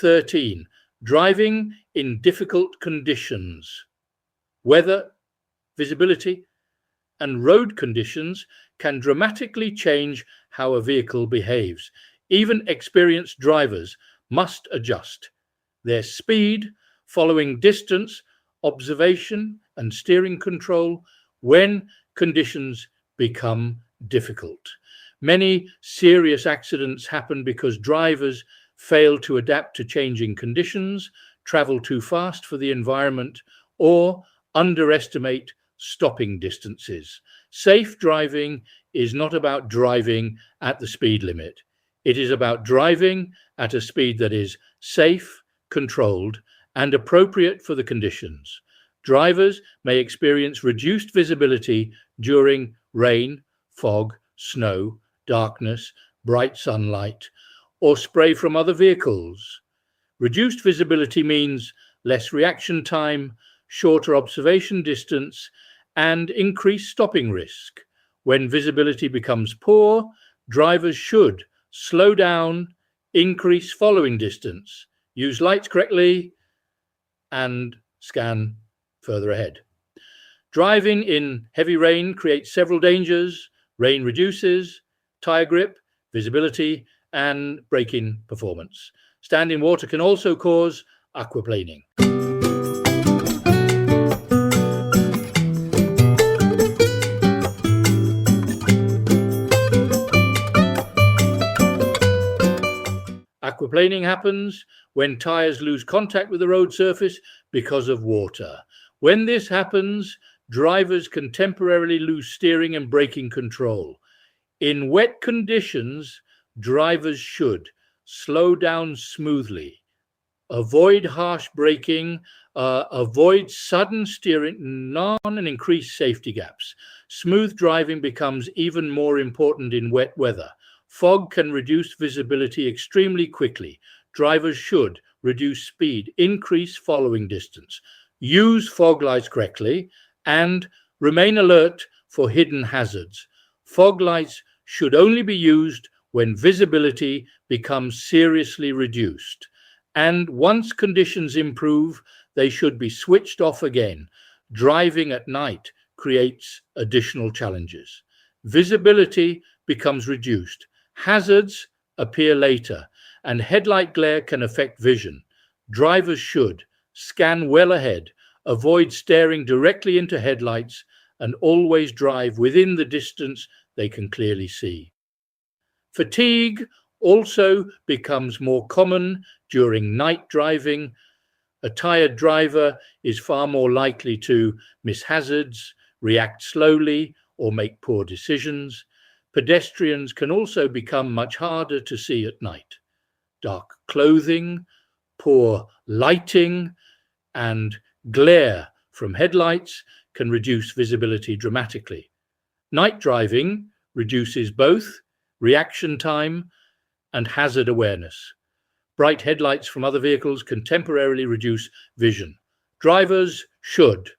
13. Driving in difficult conditions. Weather, visibility, and road conditions can dramatically change how a vehicle behaves. Even experienced drivers must adjust their speed, following distance, observation, and steering control when conditions become difficult. Many serious accidents happen because drivers fail to adapt to changing conditions, travel too fast for the environment, or underestimate stopping distances. Safe driving is not about driving at the speed limit. It is about driving at a speed that is safe, controlled, and appropriate for the conditions. Drivers may experience reduced visibility during rain, fog, snow, darkness, bright sunlight, or spray from other vehicles. Reduced visibility means less reaction time, shorter observation distance, and increased stopping risk. When visibility becomes poor, drivers should slow down, increase following distance, use lights correctly, and scan further ahead. Driving in heavy rain creates several dangers. Rain reduces tire grip, visibility, and braking performance. Standing water can also cause aquaplaning. Aquaplaning happens when tires lose contact with the road surface because of water. When this happens, drivers can temporarily lose steering and braking control. In wet conditions, drivers should slow down smoothly, avoid harsh braking, avoid sudden steering on, and increase safety gaps. Smooth driving becomes even more important in wet weather. Fog can reduce visibility extremely quickly. Drivers should reduce speed, increase following distance, use fog lights correctly, and remain alert for hidden hazards. Fog lights should only be used when visibility becomes seriously reduced. And once conditions improve, they should be switched off again. Driving at night creates additional challenges. Visibility becomes reduced. Hazards appear later, and headlight glare can affect vision. Drivers should scan well ahead, avoid staring directly into headlights, and always drive within the distance they can clearly see. Fatigue also becomes more common during night driving. A tired driver is far more likely to miss hazards, react slowly, or make poor decisions. Pedestrians can also become much harder to see at night. Dark clothing, poor lighting, and glare from headlights can reduce visibility dramatically. Night driving reduces both reaction time and hazard awareness. Bright headlights from other vehicles can temporarily reduce vision. Drivers should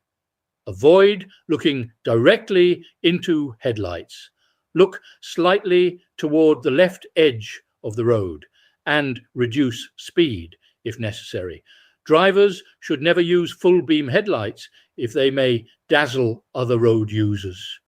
avoid looking directly into headlights. Look slightly toward the left edge of the road and reduce speed if necessary. Drivers should never use full beam headlights if they may dazzle other road users.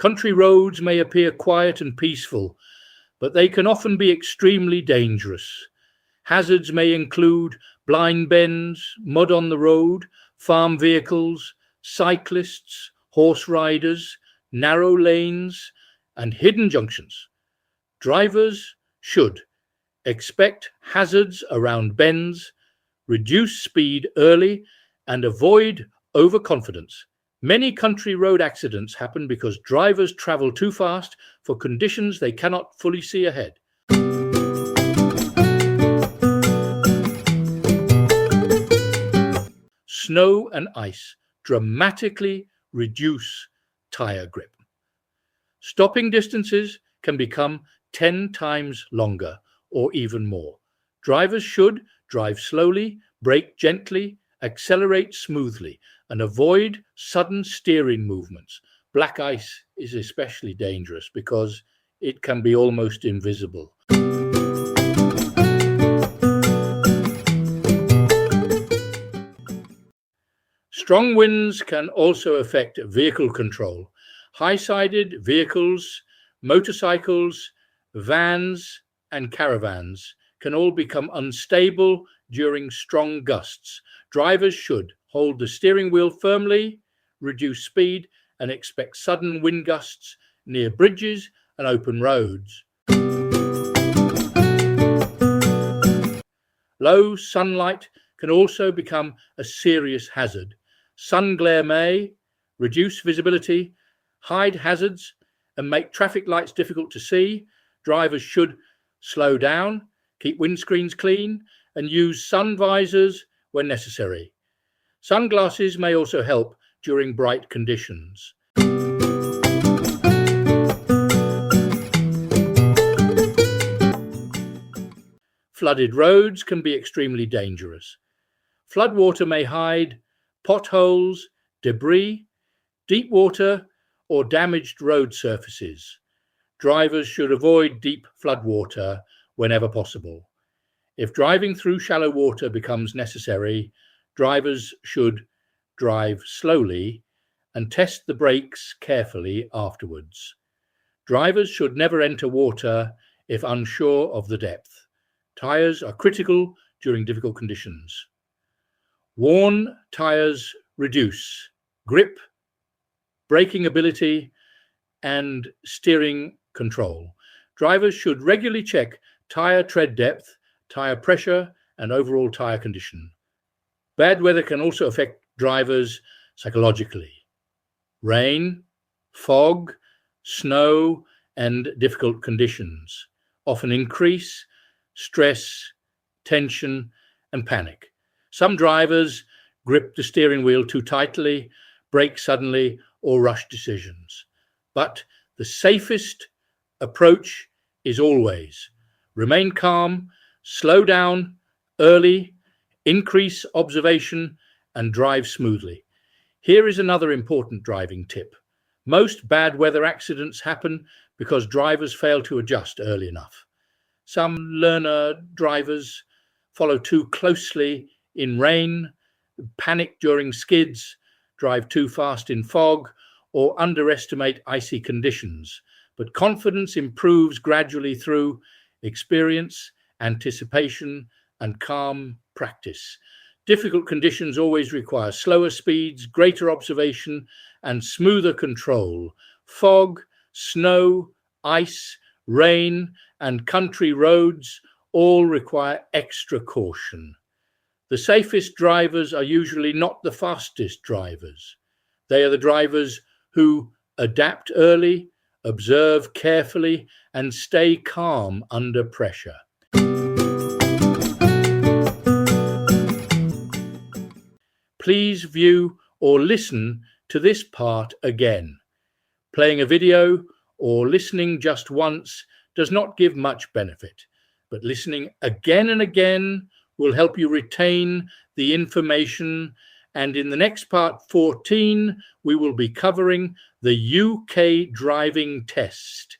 Country roads may appear quiet and peaceful, but they can often be extremely dangerous. Hazards may include blind bends, mud on the road, farm vehicles, cyclists, horse riders, narrow lanes, and hidden junctions. Drivers should expect hazards around bends, reduce speed early, and avoid overconfidence. Many country road accidents happen because drivers travel too fast for conditions they cannot fully see ahead. Snow and ice dramatically reduce tire grip. Stopping distances can become 10 times longer or even more. Drivers should drive slowly, brake gently, accelerate smoothly and avoid sudden steering movements. Black ice is especially dangerous because it can be almost invisible. Strong winds can also affect vehicle control. High-sided vehicles, motorcycles, vans, and caravans can all become unstable during strong gusts. Drivers should hold the steering wheel firmly, reduce speed, and expect sudden wind gusts near bridges and open roads. Low sunlight can also become a serious hazard. Sun glare may reduce visibility, hide hazards, and make traffic lights difficult to see. Drivers should slow down, keep windscreens clean, and use sun visors when necessary. Sunglasses may also help during bright conditions. Flooded roads can be extremely dangerous. Floodwater may hide potholes, debris, deep water, or damaged road surfaces. Drivers should avoid deep floodwater whenever possible. If driving through shallow water becomes necessary, drivers should drive slowly and test the brakes carefully afterwards. Drivers should never enter water if unsure of the depth. Tires are critical during difficult conditions. Worn tires reduce grip, braking ability, and steering control. Drivers should regularly check tire tread depth, tire pressure, and overall tire condition. Bad weather can also affect drivers psychologically. Rain, fog, snow, and difficult conditions often increase stress, tension, and panic. Some drivers grip the steering wheel too tightly, brake suddenly, or rush decisions. But the safest approach is always remain calm, slow down early, increase observation, and drive smoothly. Here is another important driving tip. Most bad weather accidents happen because drivers fail to adjust early enough. Some learner drivers follow too closely in rain, panic during skids, drive too fast in fog, or underestimate icy conditions. But confidence improves gradually through experience, anticipation, and calm practice. Difficult conditions always require slower speeds, greater observation, and smoother control. Fog, snow, ice, rain, and country roads all require extra caution. The safest drivers are usually not the fastest drivers. They are the drivers who adapt early, observe carefully, and stay calm under pressure. Please view or listen to this part again. Playing a video or listening just once does not give much benefit, but listening again and again will help you retain the information. And in the next part 14, we will be covering the UK driving test.